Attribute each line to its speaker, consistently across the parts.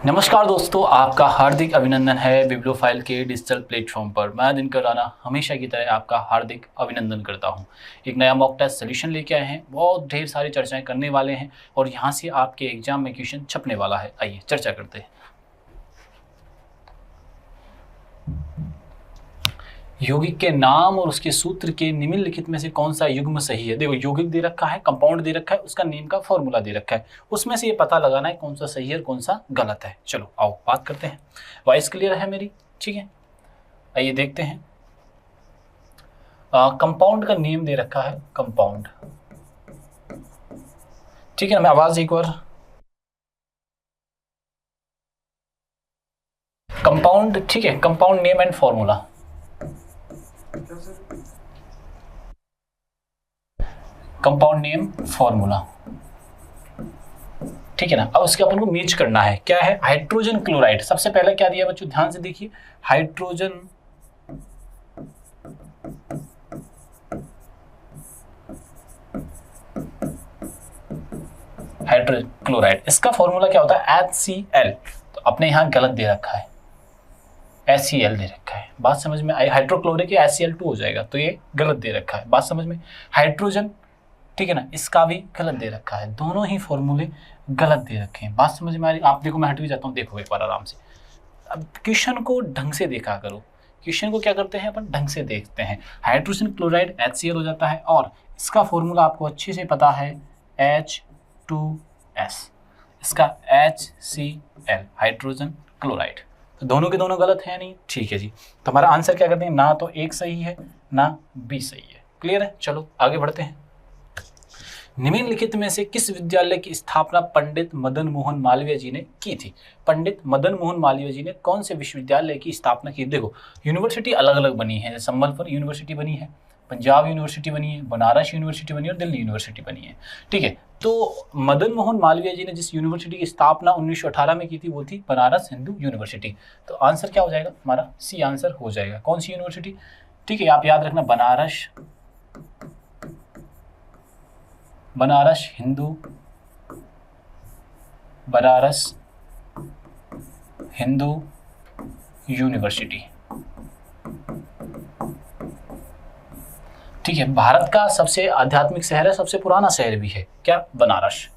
Speaker 1: नमस्कार दोस्तों, आपका हार्दिक अभिनंदन है बिब्लियोफाइल के डिजिटल प्लेटफॉर्म पर। मैं दिनकर राणा हमेशा की तरह आपका हार्दिक अभिनंदन करता हूं। एक नया मॉक टेस्ट सोल्यूशन लेके आए हैं, बहुत ढेर सारी चर्चाएं करने वाले हैं और यहां से आपके एग्जाम में क्वेश्चन छपने वाला है। आइए चर्चा करते हैं। यौगिक के नाम और उसके सूत्र के निम्नलिखित में से कौन सा युग्म सही है। देखो, यौगिक दे रखा है, कंपाउंड दे रखा है, उसका नेम का फॉर्मूला दे रखा है, उसमें से ये पता लगाना है कौन सा सही है और कौन सा गलत है। चलो आओ बात करते हैं। वॉइस क्लियर है मेरी? ठीक है, आइए देखते हैं। कंपाउंड का नेम दे रखा है कंपाउंड, ठीक है ना। मैं आवाज एक बार। कंपाउंड, ठीक है, compound name and formula. Compound name formula, ठीक है ना। अब उसके अपन को मैच करना है, क्या है? Hydrogen chloride. सबसे पहले क्या दिया बच्चों, ध्यान से देखिए। हाइड्रोजन क्लोराइड, इसका फॉर्मूला क्या होता है? HCl। तो अपने यहां गलत दे रखा है, HCl दे रखा है। बात समझ में आई? हाइड्रोक्लोरिक HCl2 हो जाएगा, तो ये गलत दे रखा है। बात समझ में? हाइड्रोजन, ठीक है ना, इसका भी गलत दे रखा है। दोनों ही फॉर्मूले गलत दे रखे हैं। बात समझ में आ रही? आप देखो, मैं हट भी जाता हूँ, देखो एक बार आराम से। अब क्वेश्चन को ढंग से देखा करो। क्वेश्चन को क्या करते हैं अपन? ढंग से देखते हैं। हाइड्रोजन क्लोराइड HCl हो जाता है और इसका फॉर्मूला आपको अच्छे से पता है, H2S। इसका HCl, हाइड्रोजन क्लोराइड। तो दोनों के दोनों गलत है नहीं? ठीक है जी। तो हमारा आंसर क्या करते हैं? ना तो एक सही है ना बी सही है। क्लियर है? चलो आगे बढ़ते हैं। निम्नलिखित में से किस विद्यालय की स्थापना पंडित मदन मोहन मालवीय जी ने की थी? पंडित मदन मोहन मालवीय जी ने कौन से विश्वविद्यालय की स्थापना की? देखो, यूनिवर्सिटी अलग अलग बनी है। संबलपुर यूनिवर्सिटी बनी है, पंजाब यूनिवर्सिटी बनी है, बनारस यूनिवर्सिटी बनी है और दिल्ली यूनिवर्सिटी बनी है। ठीक है, तो मदन मोहन मालवीय जी ने जिस यूनिवर्सिटी की स्थापना 1918 में की थी वो थी बनारस हिंदू यूनिवर्सिटी। तो आंसर क्या हो जाएगा हमारा? सी आंसर हो जाएगा। कौन सी यूनिवर्सिटी? ठीक है, आप याद रखना, बनारस हिंदू यूनिवर्सिटी। ठीक है, भारत का सबसे आध्यात्मिक शहर है, सबसे पुराना शहर भी है। क्या? बनारस।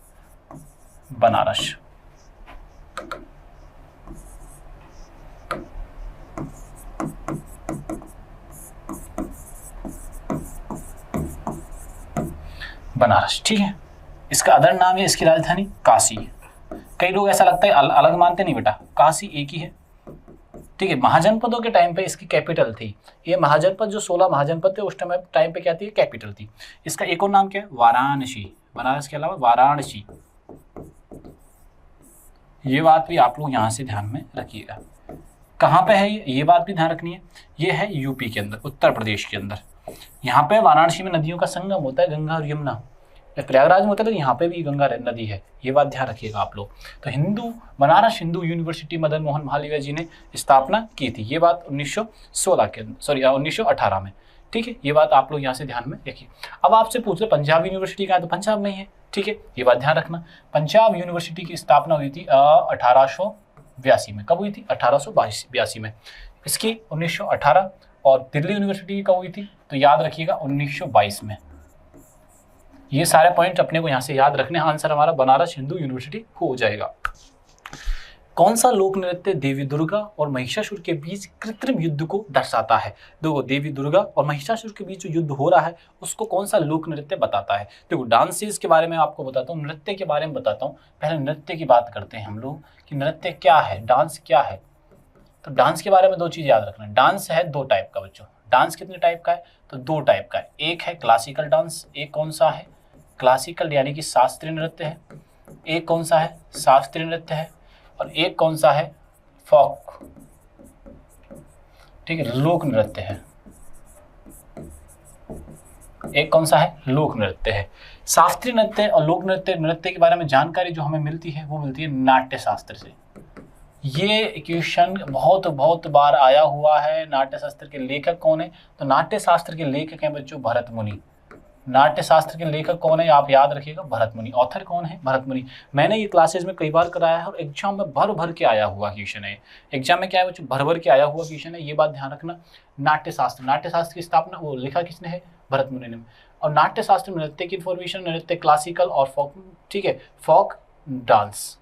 Speaker 1: बनारस, ठीक है। इसका अदर नाम है, इसकी राजधानी काशी। कई लोग ऐसा लगता है अलग मानते, नहीं बेटा, काशी एक ही है। ठीक है, महाजनपदों के टाइम पे इसकी कैपिटल थी। ये महाजनपद, जो 16 महाजनपद थे उस टाइम पे क्या थी? कैपिटल थी। इसका एक और नाम क्या है? वाराणसी। बनारस के अलावा वाराणसी। ये बात भी आप लोग यहाँ से ध्यान में रखिएगा। कहाँ पे है ये बात भी ध्यान रखनी है। ये है यूपी के अंदर, उत्तर प्रदेश के अंदर। यहाँ पे वाराणसी में नदियों का संगम होता है, गंगा और यमुना। प्रयागराज में होता है तो यहाँ पे भी गंगा नदी है। ये बात ध्यान रखिएगा आप लोग। तो बनारस हिंदू यूनिवर्सिटी मदन मोहन मालवीय जी ने स्थापना की थी। ये बात 1918 में। ठीक है, ये बात आप लोग यहाँ से ध्यान में रखिए। अब आपसे पूछ रहे पंजाब यूनिवर्सिटी कहाँ है, तो पंजाब में ही है। ठीक है, ये बात ध्यान रखना। पंजाब यूनिवर्सिटी की स्थापना हुई थी 1882 में। कब हुई थी? 1882 में। इसकी 1918। और दिल्ली यूनिवर्सिटी की कब हुई थी? तो याद रखिएगा 1922 में। ये सारे पॉइंट अपने को यहाँ से याद रखने। आंसर हमारा बनारस हिंदू यूनिवर्सिटी हो जाएगा। कौन सा लोक नृत्य देवी दुर्गा और महिषासुर के बीच कृत्रिम युद्ध को दर्शाता है? देखो, देवी दुर्गा और महिषासुर के बीच जो युद्ध हो रहा है उसको कौन सा लोक नृत्य बताता है? देखो, डांसेस के बारे में आपको बताता हूँ, नृत्य के बारे में बताता हूँ। पहले नृत्य की बात करते हैं हम लोग कि नृत्य क्या है, डांस क्या है। तो डांस के बारे में दो चीज याद रखना। डांस है दो टाइप का बच्चों। डांस कितने टाइप का है? तो दो टाइप का है। एक है क्लासिकल डांस। एक कौन सा है? क्लासिकल यानी कि शास्त्रीय नृत्य है। एक कौन सा है? शास्त्रीय नृत्य है। और एक कौन सा है? फोक, ठीक है, लोक नृत्य है। एक कौन सा है? लोक नृत्य है। शास्त्रीय नृत्य और लोक नृत्य के बारे में जानकारी जो हमें मिलती है वो मिलती है नाट्य शास्त्र से। ये क्वेश्चन बहुत बार आया हुआ है। नाट्य शास्त्र के लेखक कौन है? तो नाट्य शास्त्र के लेखक हैं बच्चों भरत मुनि। नाट्य शास्त्र के लेखक कौन है आप याद रखिएगा, भरत मुनि। ऑथर कौन है, भरत मुनि। मैंने ये क्लासेज में कई बार कराया है और एग्जाम में भर भर के आया हुआ क्वेश्चन है। एग्जाम में क्या है बच्चों, भर भर के आया हुआ क्वेश्चन है, ये बात ध्यान रखना। नाट्य शास्त्र की स्थापना वो लिखा किसने है, भरत मुनि ने। और नाट्य शास्त्र में नृत्य की इन्फॉर्मेशन, नृत्य क्लासिकल और फोक, ठीक है, फोक डांस,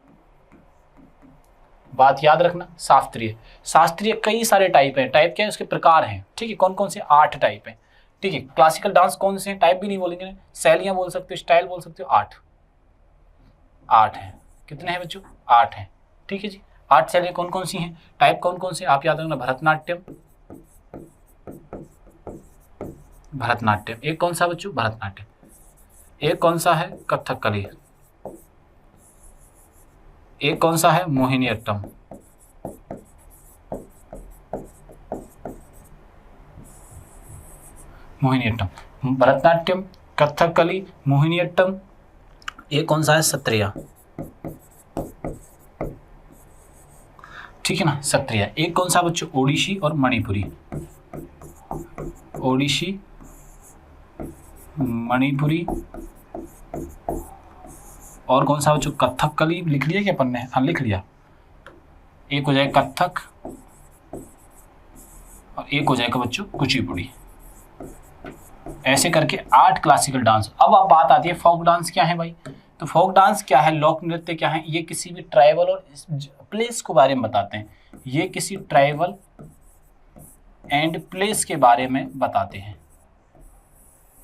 Speaker 1: बात याद रखना। शास्त्रीय कई सारे टाइप हैं, टाइप क्या है उसके प्रकार हैं, ठीक है, कौन कौन से, 8 टाइप हैं, ठीक है। क्लासिकल डांस कौन से हैं, टाइप भी नहीं बोलेंगे, शैलियां बोल सकते हो, स्टाइल बोल सकते हो, 8 हैं। कितने हैं बच्चों, 8 हैं, ठीक है जी। 8 शैलियां कौन कौन सी हैं, टाइप कौन कौन से आप याद रखना। भरतनाट्यम, एक कौन सा बच्चों, भरतनाट्यम। एक कौन सा है, कथकली। एक कौन सा है, मोहिनीअट्टम। भरतनाट्यम, कथकली, मोहिनीअट्टम। एक कौन सा है, सत्रिया, ठीक है ना, सत्रिया। एक कौन सा बच्चों, ओडिसी और मणिपुरी। ओडिसी, मणिपुरी। और कौन सा बच्चों, कथकली। लिख लिया क्या अपन ने, हाँ लिख लिया। एक हो जाएगा कथक और एक हो जाएगा बच्चों कुचिपुड़ी। ऐसे करके 8 क्लासिकल डांस। अब बात आती है फोक डांस क्या है भाई। तो फोक डांस क्या है, लोक नृत्य क्या है, ये किसी भी ट्राइबल और प्लेस के बारे में बताते हैं। ये किसी ट्राइबल एंड प्लेस के बारे में बताते हैं।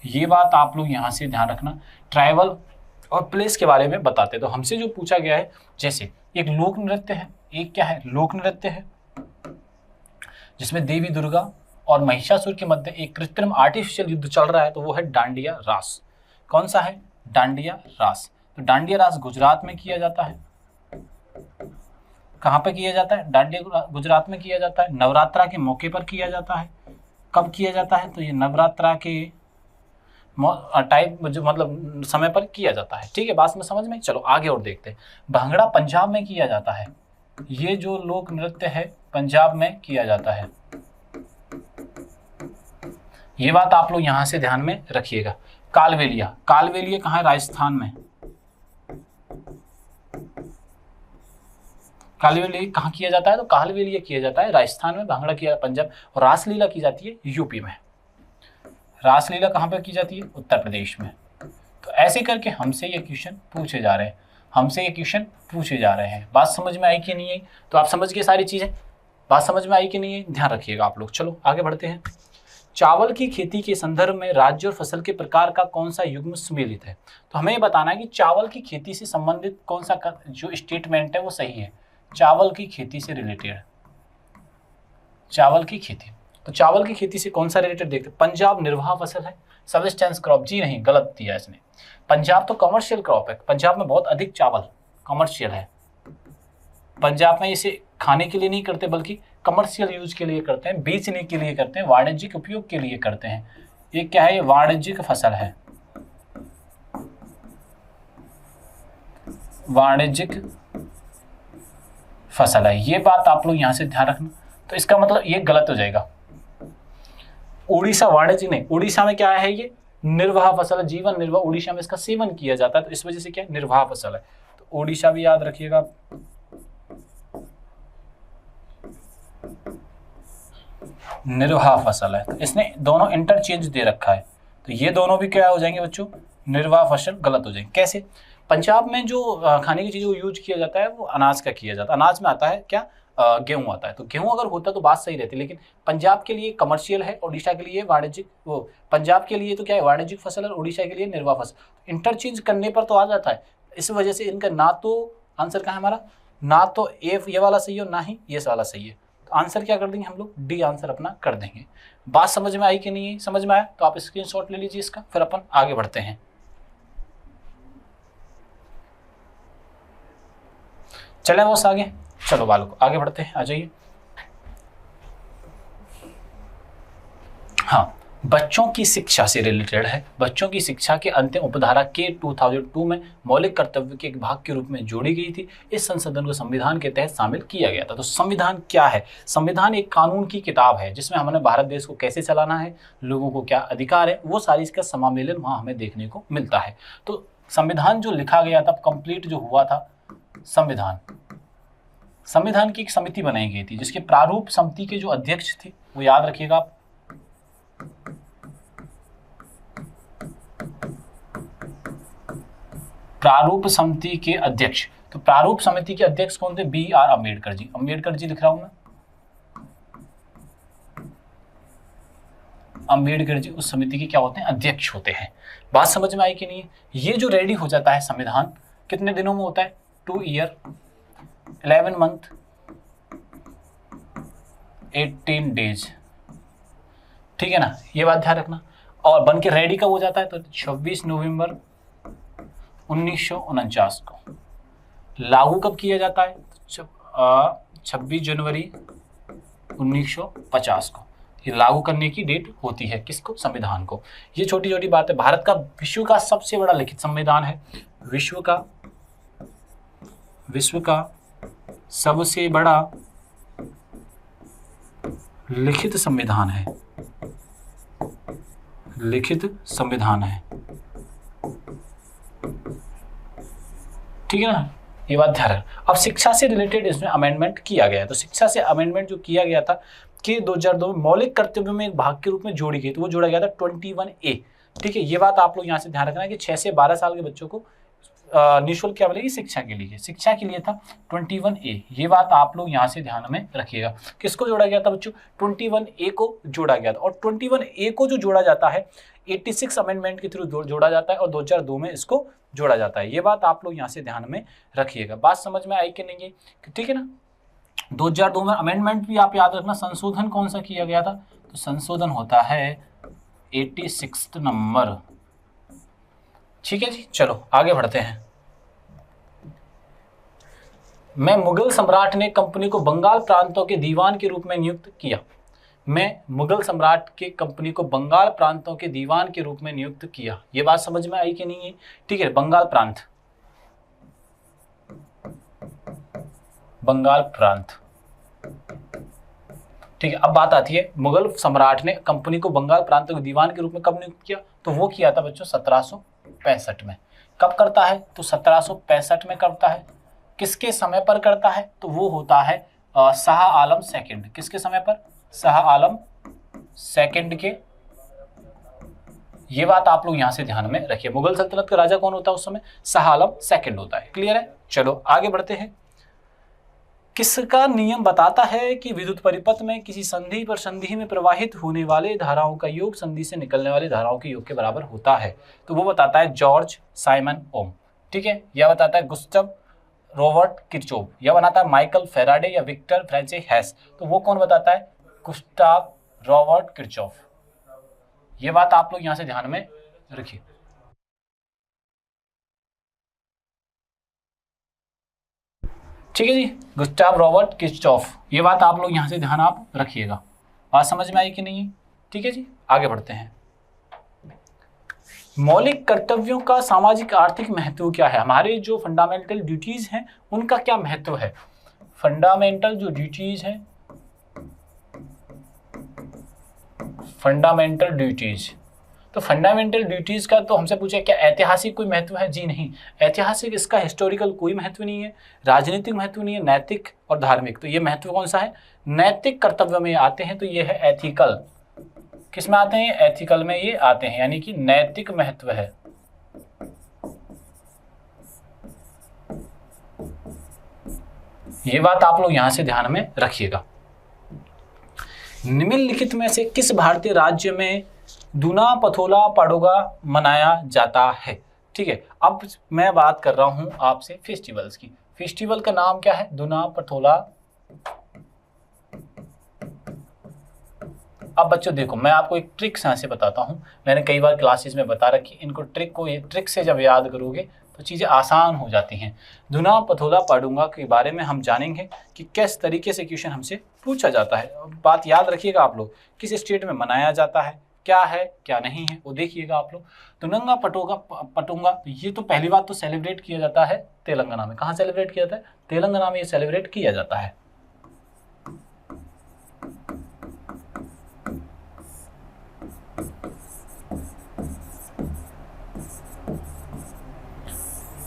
Speaker 1: ये बात आप लोग यहाँ से ध्यान रखना, ट्राइबल और प्लेस के बारे में बताते हैं। तो हमसे जो पूछा गया है, जैसे एक लोक नृत्य है, एक क्या है, लोक नृत्य है, जिसमें देवी दुर्गा और महिषासुर के मध्य एक कृत्रिम आर्टिफिशियल युद्ध चल रहा है, तो वो है डांडिया रास। कौन सा है, डांडिया रास। तो डांडिया रास गुजरात में किया जाता है। कहाँ पे किया जाता है, डांडिया गुजरात में किया जाता है। नवरात्रा के मौके पर किया जाता है। कब किया जाता है, तो ये नवरात्रा के टाइप जो मतलब समय पर किया जाता है, ठीक है, बात में समझ में। चलो आगे और देखते हैं। भांगड़ा पंजाब में किया जाता है। ये जो लोक नृत्य है पंजाब में किया जाता है, ये बात आप लोग यहां से ध्यान में रखिएगा। कालबेलिया, कालबेलिया कहाँ है, राजस्थान में। कालबेलिया कहाँ किया जाता है, तो कालबेलिया किया जाता है राजस्थान में, भांगड़ा किया पंजाब। और रासलीला की जाती है यूपी में। रासलीला कहाँ पर की जाती है, उत्तर प्रदेश में। तो ऐसे करके हमसे ये क्वेश्चन पूछे जा रहे हैं, हमसे ये क्वेश्चन पूछे जा रहे हैं। बात समझ में आई कि नहीं आई, तो आप समझ गए सारी चीजें, बात समझ में आई कि नहीं है, ध्यान रखिएगा आप लोग। चलो आगे बढ़ते हैं। चावल की खेती के संदर्भ में राज्य और फसल के प्रकार का कौन सा युग्म सम्मिलित है। तो हमें ये बताना है कि चावल की खेती से संबंधित कौन सा जो स्टेटमेंट है वो सही है। चावल की खेती से रिलेटेड, चावल की खेती, तो चावल की खेती से कौन सा रिलेटेड देखते हैं। पंजाब निर्वाह फसल है, सबसिस्टेंस क्रॉप, जी नहीं, गलत दिया इसने। पंजाब तो कमर्शियल क्रॉप है, पंजाब में बहुत अधिक चावल कमर्शियल है। पंजाब में इसे खाने के लिए नहीं करते बल्कि कमर्शियल यूज के लिए करते हैं, बेचने के लिए करते हैं, वाणिज्यिक उपयोग के लिए करते हैं। ये क्या है, ये वाणिज्यिक फसल है, वाणिज्यिक फसल है। ये बात आप लोग यहां से ध्यान रखना। तो इसका मतलब ये गलत हो जाएगा। उड़ीसा वाणिज्य नहीं, उड़ीसा में क्या है, ये निर्वाह फसल है, जीवन निर्वाह, उड़ीसा में इसका सेवन किया जाता है, तो इस वजह से क्या है, निर्वाह फसल है। तो उड़ीसा भी याद रखिएगा। निर्वाह फसल है, तो इसने दोनों इंटरचेंज दे रखा है, तो ये दोनों भी क्या हो जाएंगे बच्चों, निर्वाह फसल गलत हो जाएंगे। कैसे, पंजाब में जो खाने की चीज़ों को यूज किया जाता है वो अनाज का किया जाता है। अनाज में आता है क्या, गेहूं आता है। तो गेहूं अगर होता तो बात सही रहती, लेकिन पंजाब के लिए कमर्शियल है, उड़ीसा के लिए वाणिज्यिक, वो पंजाब के लिए तो क्या है वाणिज्यिक फसल है, उड़ीसा के लिए निर्वाह फसल। इंटरचेंज करने पर तो आ जाता है, इस वजह से इनका ना तो आंसर कहाँ है हमारा, ना तो ये वाला सही है और ना ही ये वाला सही है। तो आंसर क्या कर देंगे हम लोग, डी आंसर अपना कर देंगे। बात समझ में आई कि नहीं, समझ में आया तो आप स्क्रीनशॉट ले लीजिए इसका, फिर अपन आगे बढ़ते हैं। चले बॉस आगे, चलो बालक आगे बढ़ते हैं, आ जाइए। हाँ, बच्चों की शिक्षा से रिलेटेड है। बच्चों की शिक्षा के अंतिम उपधारा के 2002 में मौलिक कर्तव्य के एक भाग के रूप में जोड़ी गई थी। इस संशोधन को संविधान के तहत शामिल किया गया था। तो संविधान क्या है? संविधान एक कानून की किताब है जिसमें हमने भारत देश को कैसे चलाना है, लोगों को क्या अधिकार है, वो सारी इसका समामेलन वहाँ हमें देखने को मिलता है। तो संविधान जो लिखा गया था, कंप्लीट जो हुआ था संविधान की एक समिति बनाई गई थी जिसके प्रारूप समिति के जो अध्यक्ष थे वो याद रखिएगा आप, प्रारूप समिति के अध्यक्ष। तो प्रारूप समिति के अध्यक्ष कौन थे? BR अम्बेडकर जी। अम्बेडकर जी लिख रहा हूं मैं, अम्बेडकर जी उस समिति के क्या होते हैं? अध्यक्ष होते हैं। बात समझ में आई कि नहीं? ये जो रेडी हो जाता है संविधान कितने दिनों में होता है? 2 ईयर 11 मंथ 18 डेज, ठीक है ना, ये बात ध्यान रखना। और बन के रेडी कब हो जाता है? तो 26 नवंबर 1949 को। लागू कब किया जाता है? 26 जनवरी 1950 को। ये लागू करने की डेट होती है किसको? संविधान को। ये छोटी छोटी बात है। भारत का विश्व का सबसे बड़ा लिखित संविधान है। विश्व का सबसे बड़ा लिखित संविधान है। ठीक है ना, ये बात ध्यान रखना। अब शिक्षा से रिलेटेड इसमें अमेंडमेंट किया गया है। तो शिक्षा से अमेंडमेंट जो किया गया था कि 2002 में मौलिक कर्तव्यों में एक भाग के रूप में जोड़ी गई, तो वो जोड़ा गया था 21A। ठीक है, ये बात आप लोग यहाँ से ध्यान रखना है कि 6 से 12 साल के बच्चों को निःशुल्क क्या मिलेगी? शिक्षा के लिए था 21A। ये बात आप लोग यहाँ से ध्यान में रखिएगा। किसको जोड़ा गया था बच्चों? 21A को जोड़ा गया था। और 21A को जो जोड़ा जाता है 86 अमेंडमेंट के थ्रू जोड़ा जाता है और 2002 में इसको जोड़ा जाता है। ये बात आप लोग यहाँ से ध्यान में रखिएगा। बात समझ में आई कि नहीं? ठीक है ना। 2002 में अमेंडमेंट भी आप याद रखना। संशोधन कौन सा किया गया था? तो संशोधन होता है 86 नंबर। ठीक है जी, चलो आगे बढ़ते हैं। मैं मुगल सम्राट ने कंपनी को बंगाल प्रांतों के दीवान के रूप में नियुक्त किया। मुगल सम्राट के कंपनी को बंगाल प्रांतों के दीवान के रूप में नियुक्त किया। ये बात समझ में आई कि नहीं है? ठीक है, बंगाल प्रांत। ठीक है, अब बात आती है मुगल सम्राट ने कंपनी को बंगाल प्रांतों के दीवान के रूप में कब नियुक्त किया? तो वो किया था बच्चों 1765 में। कब करता है? तो 1765 में करता है। किसके समय पर करता है? तो वो होता है शाह आलम सेकंड। किसके समय पर? शाह आलम सेकंड के। ये बात आप लोग यहां से ध्यान में रखिए। मुगल सल्तनत का राजा कौन होता है उस समय? शाह आलम सेकंड होता है। क्लियर है? चलो आगे बढ़ते हैं। किसका नियम बताता है कि विद्युत परिपथ में किसी संधि पर संधि में प्रवाहित होने वाले धाराओं का योग संधि से निकलने वाले धाराओं के योग के बराबर होता है? तो वो बताता है जॉर्ज साइमन ओम। ठीक है, यह बताता है गुस्टव रॉबर्ट किरचॉफ, यह बनाता है माइकल फेराडे या विक्टर फ्रांसिस हेस। तो वो कौन बताता है? गुस्टाव रॉबर्ट किरचॉफ। ये बात आप लोग यहां से ध्यान में रखिए। ठीक है जी, गुस्टाव रॉबर्ट किरचॉफ। ये बात आप लोग यहां से ध्यान आप रखिएगा। बात समझ में आई कि नहीं? ठीक है जी, आगे बढ़ते हैं। मौलिक कर्तव्यों का सामाजिक आर्थिक महत्व क्या है? हमारे जो फंडामेंटल ड्यूटीज हैं उनका क्या महत्व है? फंडामेंटल जो ड्यूटीज हैं, फंडामेंटल ड्यूटीज, तो फंडामेंटल ड्यूटीज का तो हमसे पूछा क्या ऐतिहासिक कोई महत्व है? जी नहीं, ऐतिहासिक इसका हिस्टोरिकल कोई महत्व नहीं है, राजनीतिक महत्व नहीं है, नैतिक और धार्मिक। तो ये महत्व कौन सा है? नैतिक कर्तव्य में आते हैं, तो ये है एथिकल। किस में आते हैं? एथिकल में ये आते हैं, यानी कि नैतिक महत्व है। ये बात आप लोग यहां से ध्यान में रखिएगा। निम्नलिखित में से किस भारतीय राज्य में दूना पथोला पाडोगा मनाया जाता है? ठीक है, अब मैं बात कर रहा हूं आपसे फेस्टिवल्स की। फेस्टिवल का नाम क्या है? दूना पथोला। अब बच्चों देखो, मैं आपको एक ट्रिक यहाँ से बताता हूँ। मैंने कई बार क्लासेस में बता रखी, इनको ट्रिक से जब याद करोगे तो चीज़ें आसान हो जाती हैं। दूना पथोला पाडूंगा के बारे में हम जानेंगे कि किस तरीके से क्वेश्चन हमसे पूछा जाता है। बात याद रखिएगा आप लोग, किस स्टेट में मनाया जाता है, क्या है क्या नहीं है वो देखिएगा आप लोग। तो नंगा पटूंगा, तो ये तो पहली बात तो सेलिब्रेट किया जाता है तेलंगाना में। कहाँ सेलिब्रेट किया जाता है? तेलंगाना में ये सेलिब्रेट किया जाता है।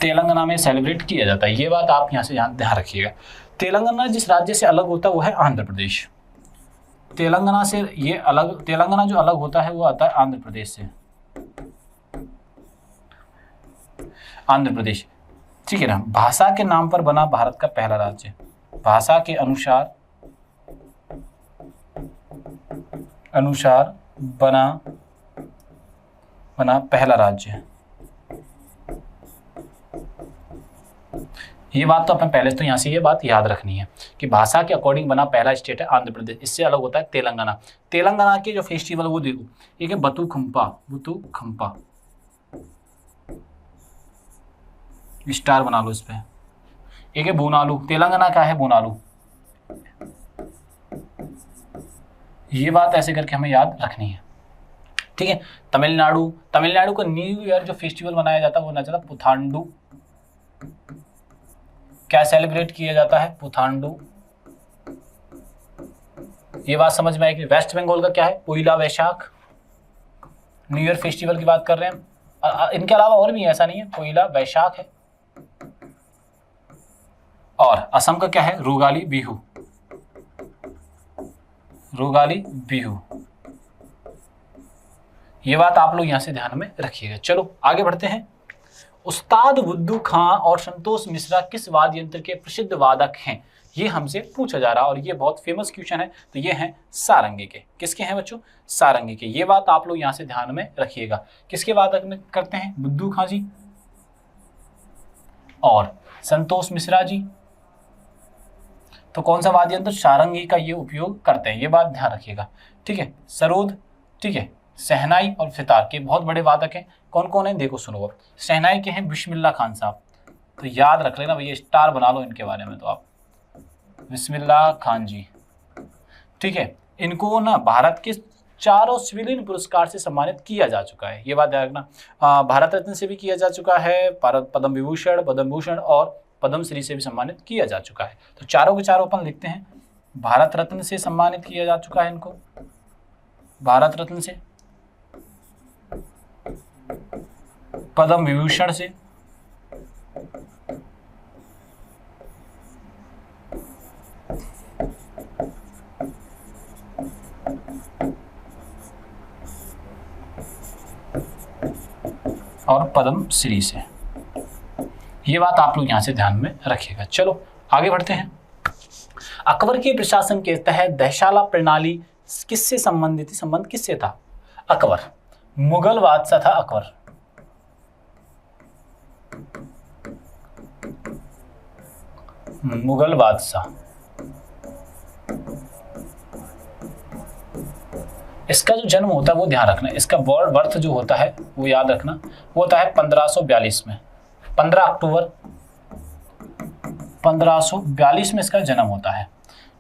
Speaker 1: तेलंगाना में सेलिब्रेट किया जाता है, ये बात आप यहाँ से ध्यान रखिएगा। तेलंगाना जिस राज्य से अलग होता है वो है आंध्र प्रदेश। तेलंगाना से ये अलग, तेलंगाना जो अलग होता है वो आता है आंध्र प्रदेश से। आंध्र प्रदेश, ठीक है ना। भाषा के नाम पर बना भारत का पहला राज्य, भाषा के अनुसार बना पहला राज्य। ये बात तो अपन पहले तो यहाँ से ये बात याद रखनी है कि भाषा के अकॉर्डिंग बना पहला स्टेट है आंध्र प्रदेश, इससे अलग होता है तेलंगाना। तेलंगाना के जो फेस्टिवल वो देखो, एक है बतुखंपा, स्टार बना लो इस पे। एक है बोनालू, तेलंगाना का है बोनालू। ये बात ऐसे करके हमें याद रखनी है, ठीक है। तमिलनाडु का न्यू ईयर जो फेस्टिवल मनाया जाता है वो मनाया जाता है पुथांडु। क्या सेलिब्रेट किया जाता है? पुथांडु। ये बात समझ में आएगी। वेस्ट बंगाल का क्या है? पोइला वैशाख, न्यू ईयर फेस्टिवल की बात कर रहे हैं। इनके अलावा और भी है, ऐसा नहीं है, पोइला वैशाख है। और असम का क्या है? रोगाली बिहू। ये बात आप लोग यहां से ध्यान में रखिएगा। चलो आगे बढ़ते हैं। उस्ताद बुद्धू खां और संतोष मिश्रा किस वाद्य यंत्र के प्रसिद्ध वादक हैं? ये हमसे पूछा जा रहा है और ये बहुत फेमस क्वेश्चन है। तो ये हैं सारंगी के। किसके हैं बच्चों? सारंगी के। ये बात आप लोग यहां से ध्यान में रखिएगा। किसके वादक में करते हैं? बुद्धू खां जी और संतोष मिश्रा जी। तो कौन सा वाद्य यंत्र? सारंगी का ये उपयोग करते हैं, ये बात ध्यान रखिएगा, ठीक है। सरोद, ठीक है, शहनाई और सितार के बहुत बड़े वादक हैं। कौन कौन है देखो सुनो। अब शहनाई के हैं बिस्मिल्लाह खान साहब, तो याद रख लेना भैया, स्टार बना लो इनके बारे में। तो आप बिस्मिल्लाह खान जी, ठीक है। इनको ना भारत के 4 सिविलियन पुरस्कार से सम्मानित किया जा चुका है, ये बात ध्यान रखना। भारत रत्न से भी किया जा चुका है, पद्म विभूषण, पद्म भूषण और पद्मश्री से भी सम्मानित किया जा चुका है। तो चारों के चारों अपन लिखते हैं। भारत रत्न से सम्मानित किया जा चुका है इनको, भारत रत्न से, पद्म विभूषण से, और पद्मश्री से। ये बात आप लोग यहां से ध्यान में रखिएगा। चलो आगे बढ़ते हैं। अकबर के प्रशासन के तहत दहशाला प्रणाली किससे संबंधित थी? संबंध किससे था? अकबर, मुगल बादशाह था अकबर। मुगल बादशाह, इसका जो जन्म होता है वो ध्यान रखना। इसका बर्थ जो होता है वो याद रखना, वो होता है 1542 में, 15 अक्टूबर 1542 में इसका जन्म होता है,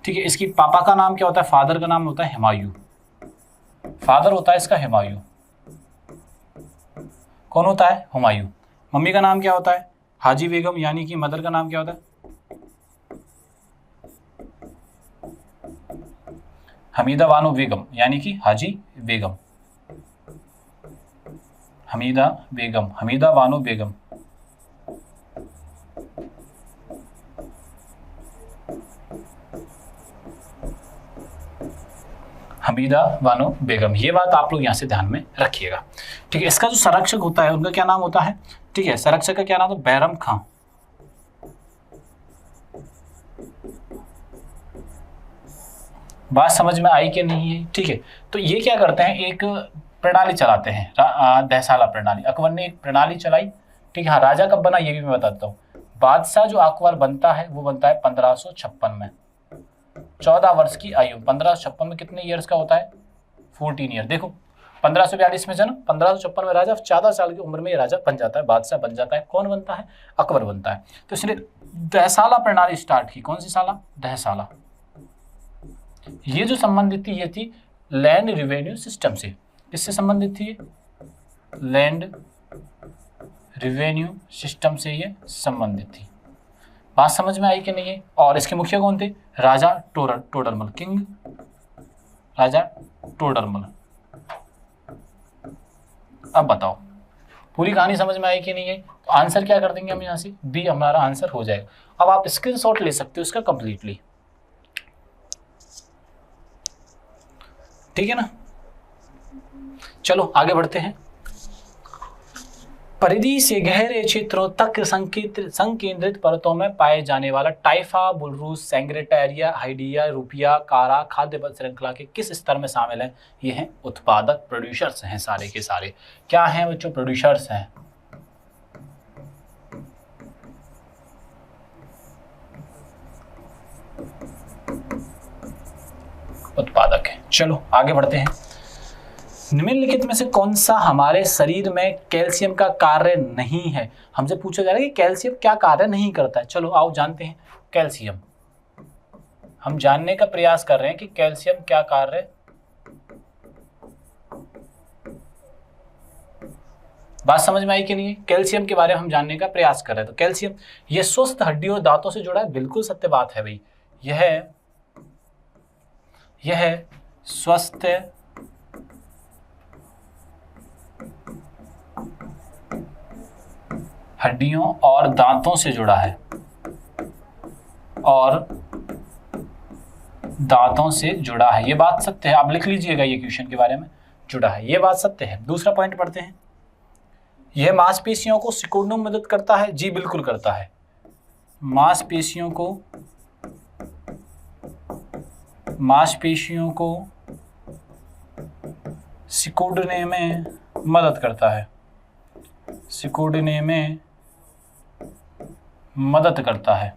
Speaker 1: ठीक है। इसकी पापा का नाम क्या होता है? फादर का नाम होता है हुमायूं। फादर होता है इसका हुमायूं। कौन होता है? हुमायूं। मम्मी का नाम क्या होता है? हाजी बेगम, यानी कि मदर का नाम क्या होता है? हमीदा बानो बेगम, यानी कि हाजी बेगम, हमीदा बानो बेगम। हमीदा बानो बेगम, ये बात आप लोग यहाँ से ध्यान में रखिएगा, ठीक है। इसका जो संरक्षक होता है उनका क्या नाम होता है? ठीक है, संरक्षक का क्या नाम होता है? बैरम खां। बात समझ में आई कि नहीं है? ठीक है। तो ये क्या करते हैं, एक प्रणाली चलाते हैं, दहसाला प्रणाली। अकबर ने एक प्रणाली चलाई, ठीक है। हाँ, राजा कब बना ये भी मैं बताता हूँ। बादशाह जो अकबर बनता है वो बनता है 1556 में, 14 वर्ष की आयु। 1556 में कितने ईयर्स का होता है? 14 ईयर। देखो 1542 में जन्म, 1556 में राजा, 14 साल की उम्र में ये राजा बन जाता है, बादशाह बन जाता है। कौन बनता है? अकबर बनता है। तो इसने दहसाला प्रणाली स्टार्ट की। कौन सी साला? दहसाला। ये जो संबंधित थी ये थी लैंड रिवेन्यू सिस्टम से। किससे संबंधित थी? लैंड रेवेन्यू सिस्टम से ये संबंधित थी। बात समझ में आई कि नहीं है? और इसके मुखिया कौन थे? राजा टोडरमल, किंग राजा टोडरमल। अब बताओ पूरी कहानी समझ में आई कि नहीं है? तो आंसर क्या कर देंगे हम यहाँ से? बी हमारा आंसर हो जाएगा। अब आप स्क्रीनशॉट ले सकते हो इसका कंप्लीटली, ठीक है ना। चलो आगे बढ़ते हैं। परिधि से गहरे क्षेत्रों तक संकेंद्रित परतों में पाए जाने वाला टाइफा, बुलरूस, सेंग्रेटेरिया, हाइडिया, रूपिया, कारा खाद्य पदार्थ श्रृंखला के किस स्तर में शामिल है? ये हैं उत्पादक, प्रोड्यूसर्स हैं सारे के सारे। क्या हैं बच्चों? प्रोड्यूसर्स हैं। उत्पादक है। चलो आगे बढ़ते हैं। निम्नलिखित में से कौन सा हमारे शरीर में कैल्शियम का कार्य नहीं है? हमसे पूछा जा रहा है कि कैल्शियम क्या कार्य नहीं करता है। चलो आओ जानते हैं। कैल्शियम, हम जानने का प्रयास कर रहे हैं कि कैल्शियम क्या कार्य। बात समझ में आई कि नहीं? कैल्शियम के बारे में हम जानने का प्रयास कर रहे हैं। तो कैल्शियम ये स्वस्थ हड्डियों और दांतों से जुड़ा है। बिल्कुल सत्य बात है भाई। यह स्वस्थ हड्डियों और दांतों से जुड़ा है, और दांतों से जुड़ा है। ये बात सत्य है। आप लिख लीजिएगा ये क्वेश्चन के बारे में, जुड़ा है, ये बात सत्य है। दूसरा पॉइंट पढ़ते हैं। यह मांसपेशियों को सिकुड़ने में मदद करता है। जी बिल्कुल करता है। मांसपेशियों को सिकुड़ने में मदद करता है। सिकुड़ने में मदद करता है।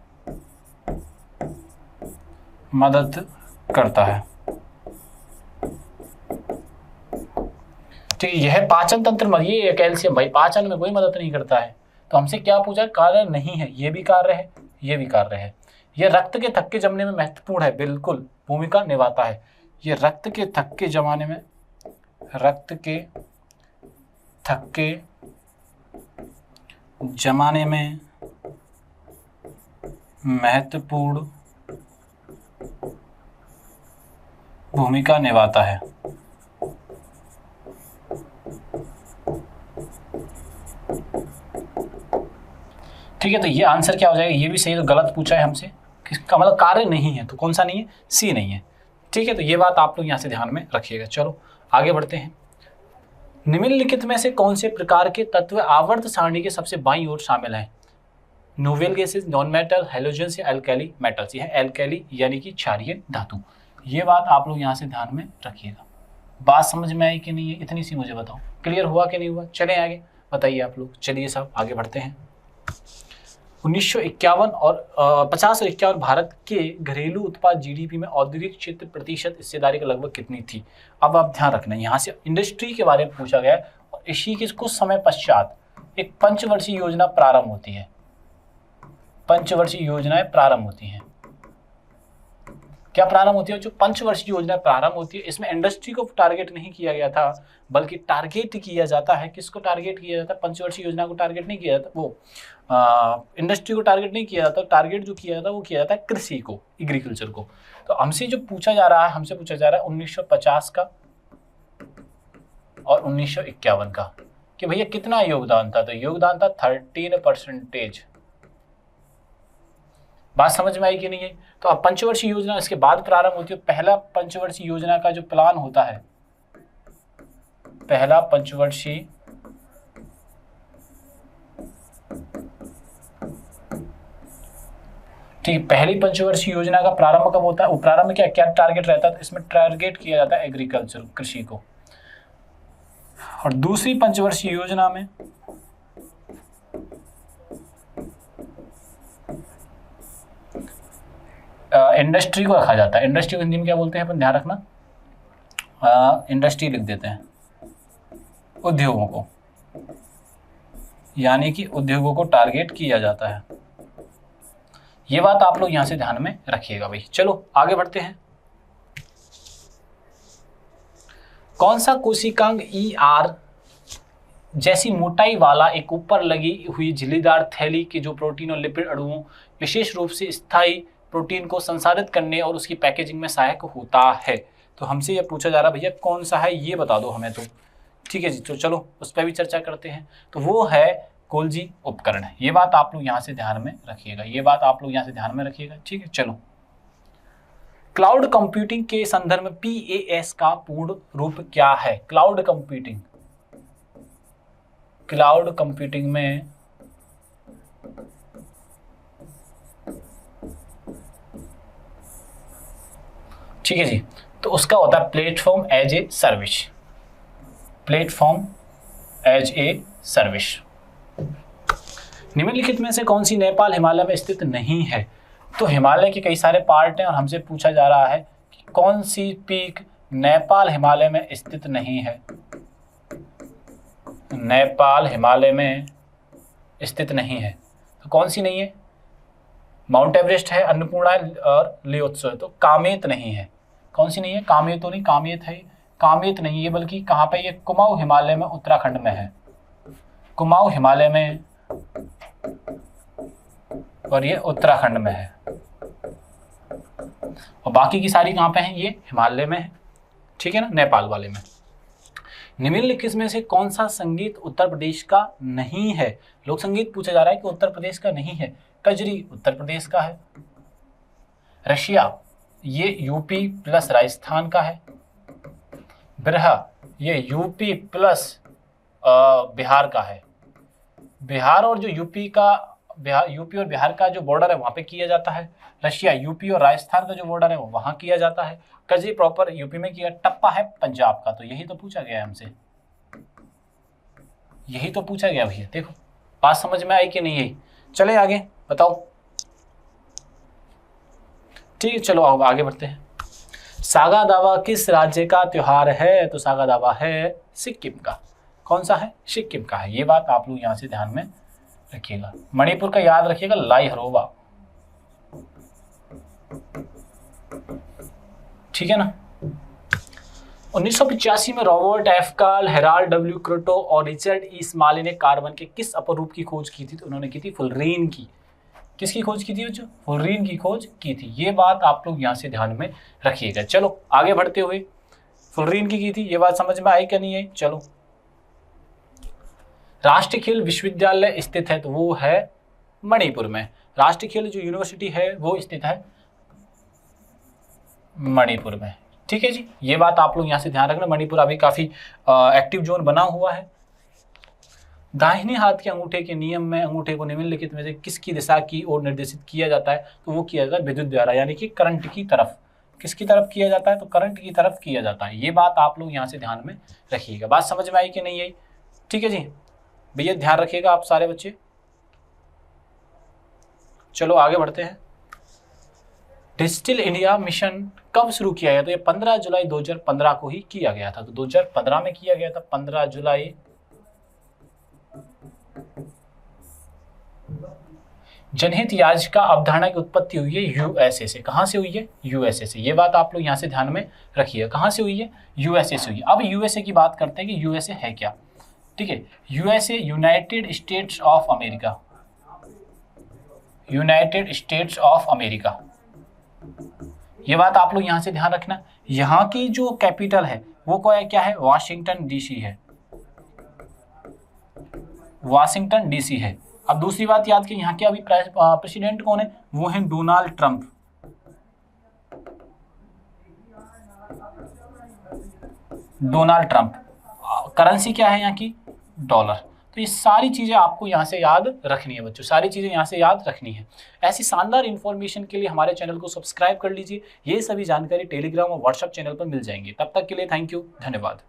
Speaker 1: ठीक है। यह पाचन तंत्र में, ये कैल्शियम भाई पाचन में कोई मदद नहीं करता है। तो हमसे क्या पूछा? कार्य नहीं है। ये भी कार्य है, ये भी कार्य है। यह रक्त के थक्के जमने में महत्वपूर्ण है। बिल्कुल भूमिका निभाता है। ये रक्त के थक्के जमाने में, रक्त के थक्के जमाने में महत्वपूर्ण भूमिका निभाता है। ठीक है। तो ये आंसर क्या हो जाएगा? ये भी सही। तो गलत पूछा है हमसे, किसका मतलब कार्य नहीं है। तो कौन सा नहीं है? सी नहीं है। ठीक है। तो ये बात आप लोग यहाँ से ध्यान में रखिएगा। चलो आगे बढ़ते हैं। निम्नलिखित में से कौन से प्रकार के तत्व आवर्त सारणी के सबसे बाईं ओर शामिल हैं? Novel gases, non metal, halogens या एल्कैली मेटल्स। ये है एल्कैली यानी कि क्षारीय धातु। ये बात आप लोग यहाँ से ध्यान में रखिएगा। बात समझ में आई कि नहीं है? इतनी सी मुझे बताओ, क्लियर हुआ कि नहीं हुआ? चलें आगे, बताइए आप लोग। चलिए साहब आगे बढ़ते हैं। 1951 और 50 और 51 भारत के घरेलू उत्पाद जीडीपी में औद्योगिक क्षेत्र प्रतिशत हिस्सेदारी का लगभग कितनी थी? अब आप ध्यान रखना, यहाँ से इंडस्ट्री के बारे में पूछा गया है। और इसी के कुछ समय पश्चात एक पंचवर्षीय योजना प्रारंभ होती है। पंचवर्षीय योजनाएं प्रारंभ होती हैं। क्या प्रारंभ होती है? जो पंचवर्षीय योजना प्रारंभ होती है, इसमें इंडस्ट्री को टारगेट नहीं किया गया था, बल्कि टारगेट किया जाता है। किसको टारगेट किया जाता है? पंचवर्षीय योजना को टारगेट नहीं किया जाता, वो इंडस्ट्री को टारगेट नहीं किया जाता। टारगेट जो किया जाता है वो किया जाता है कृषि को, एग्रीकल्चर को। तो हमसे जो पूछा जा रहा है, 1950 का और 1951 का, कि भैया कितना योगदान था? तो योगदान था 13%। बात समझ में आई कि नहीं है? तो अब पंचवर्षीय योजना इसके बाद प्रारंभ होती है। पहला पंचवर्षीय योजना का जो प्लान होता है, पहला पंचवर्षीय ठीक है, पहली पंचवर्षीय योजना का प्रारंभ कब होता है? प्रारंभ में क्या टारगेट रहता है? इसमें टारगेट किया जाता है एग्रीकल्चर, कृषि को। और दूसरी पंचवर्षीय योजना में इंडस्ट्री को रखा जाता है। इंडस्ट्री को हिंदी में क्या बोलते हैं अपन, ध्यान रखना। इंडस्ट्री लिख देते हैं, उद्योगों को, यानी कि उद्योगों को टारगेट किया जाता है। ये बात आप लोग यहां से ध्यान में रखिएगा भाई। चलो आगे बढ़ते हैं। कौन सा कोशिकांग ER जैसी मोटाई वाला एक ऊपर लगी हुई झिल्लीदार थैली के जो प्रोटीन और लिपिड अणुओं विशेष रूप से स्थायी प्रोटीन को संसाधित करने और उसकी पैकेजिंग में सहायक होता है। तो हमसे ये पूछा जा रहा है भैया कौन सा है, ये बता दो हमें। तो ठीक है जी, तो चलो उस पर भी चर्चा करते हैं। तो वो है गोल्जी उपकरण। ये बात आप लोग यहाँ से ध्यान में रखिएगा, ये बात आप लोग यहाँ से ध्यान में रखिएगा। ठीक है, चलो क्लाउड कंप्यूटिंग के संदर्भ में PaaS का पूर्ण रूप क्या है? क्लाउड कंप्यूटिंग, क्लाउड कंप्यूटिंग में ठीक है जी, तो उसका होता है platform as a service, platform as a service. निम्नलिखित में से कौन सी नेपाल हिमालय में स्थित नहीं है? तो हिमालय के कई सारे पार्ट हैं और हमसे पूछा जा रहा है कि कौन सी पीक नेपाल हिमालय में स्थित नहीं है। नेपाल हिमालय में स्थित नहीं है, तो कौन सी नहीं है? माउंट एवरेस्ट है, अन्नपूर्णा है और लियोत्सव। तो कामेत नहीं है। कौन सी नहीं है? कामेत तो नहीं, कामेत है, कामेत नहीं है, बल्कि कहाँ पे? ये कुमाऊं हिमालय में उत्तराखंड में है, कुमाऊं हिमालय में, और ये उत्तराखंड में है। और बाकी की सारी कहाँ पे हैं? ये हिमालय में है, ठीक है ना, नेपाल वाले में। निम्नलिखित में से कौन सा संगीत उत्तर प्रदेश का नहीं है? लोक संगीत पूछा जा रहा है कि उत्तर प्रदेश का नहीं है। कजरी उत्तर प्रदेश का है। रशिया ये यूपी प्लस राजस्थान का है। बिरहा ये यूपी प्लस बिहार का है। बिहार और जो यूपी और बिहार का जो बॉर्डर है वहाँ पे किया जाता है। रशिया यूपी और राजस्थान का जो बॉर्डर है वो वहाँ किया जाता है। कजरी प्रॉपर यूपी में किया। टप्पा है पंजाब का। तो यही तो पूछा गया है हमसे, यही तो पूछा गया भैया। देखो बात समझ में आई कि नहीं आई? चले आगे बताओ। ठीक है, चलो अब आगे बढ़ते हैं। सागा दावा किस राज्य का त्योहार है? तो सागा दावा है सिक्किम का। कौन सा है? सिक्किम का है। ये बात आप लोग यहाँ से ध्यान में रखिएगा। मणिपुर का याद रखिएगा, लाई हरोबा। ठीक है ना। 1985 में रॉबर्ट F काल, हेराल्ड W क्रोटो और रिचर्ड E स्माली ने कार्बन के किस अपरूप की खोज की थी? तो उन्होंने की थी फुलरीन की। किसकी खोज की थी बच्चों? फुलरीन की खोज की थी। ये बात आप लोग यहाँ से ध्यान में रखिएगा। चलो आगे बढ़ते हुए, फुलरीन की थी, ये बात समझ में आई क्या नहीं आई? चलो, राष्ट्रीय खेल विश्वविद्यालय स्थित है तो वो है मणिपुर में। राष्ट्रीय खेल जो यूनिवर्सिटी है वो स्थित है मणिपुर में। ठीक है जी, ये बात आप लोग यहाँ से ध्यान रखना। मणिपुर अभी काफी एक्टिव जोन बना हुआ है। दाहिने हाथ के अंगूठे के नियम में अंगूठे को निम्नलिखित में से किसकी दिशा की ओर निर्देशित किया जाता है? तो वो किया जाता है विद्युत द्वारा, यानी कि करंट की तरफ। किसकी तरफ किया जाता है? तो करंट की तरफ किया जाता है। ये बात आप लोग यहाँ से ध्यान में रखिएगा। बात समझ में आई कि नहीं आई? ठीक है जी भैया, ध्यान रखिएगा आप सारे बच्चे। चलो आगे बढ़ते हैं। डिजिटल इंडिया मिशन कब शुरू किया गया? तो ये 15 जुलाई 2015 को ही किया गया था। तो 2015 में किया गया था, 15 जुलाई। जनहित याचिका अवधारणा की उत्पत्ति हुई है USA से। कहां से हुई है? USA से। ये बात आप लोग यहां से ध्यान में रखिए। कहां से हुई है? USA से हुई है। अब USA की बात करते हैं कि USA है क्या। ठीक है, USA United states of America, United states of America. ये बात आप लोग यहां से ध्यान रखना। यहाँ की जो कैपिटल है वो क्या है? वाशिंगटन DC है, वाशिंगटन DC है। अब दूसरी बात याद कि यहाँ के अभी प्रेसिडेंट कौन है? वो है Donald Trump. Donald Trump. Currency क्या है यहाँ की? डॉलर। तो ये सारी चीजें आपको यहाँ से याद रखनी है बच्चों, सारी चीजें यहाँ से याद रखनी है। ऐसी शानदार इन्फॉर्मेशन के लिए हमारे चैनल को सब्सक्राइब कर लीजिए। ये सभी जानकारी टेलीग्राम और व्हाट्सएप चैनल पर मिल जाएंगी। तब तक के लिए थैंक यू, धन्यवाद।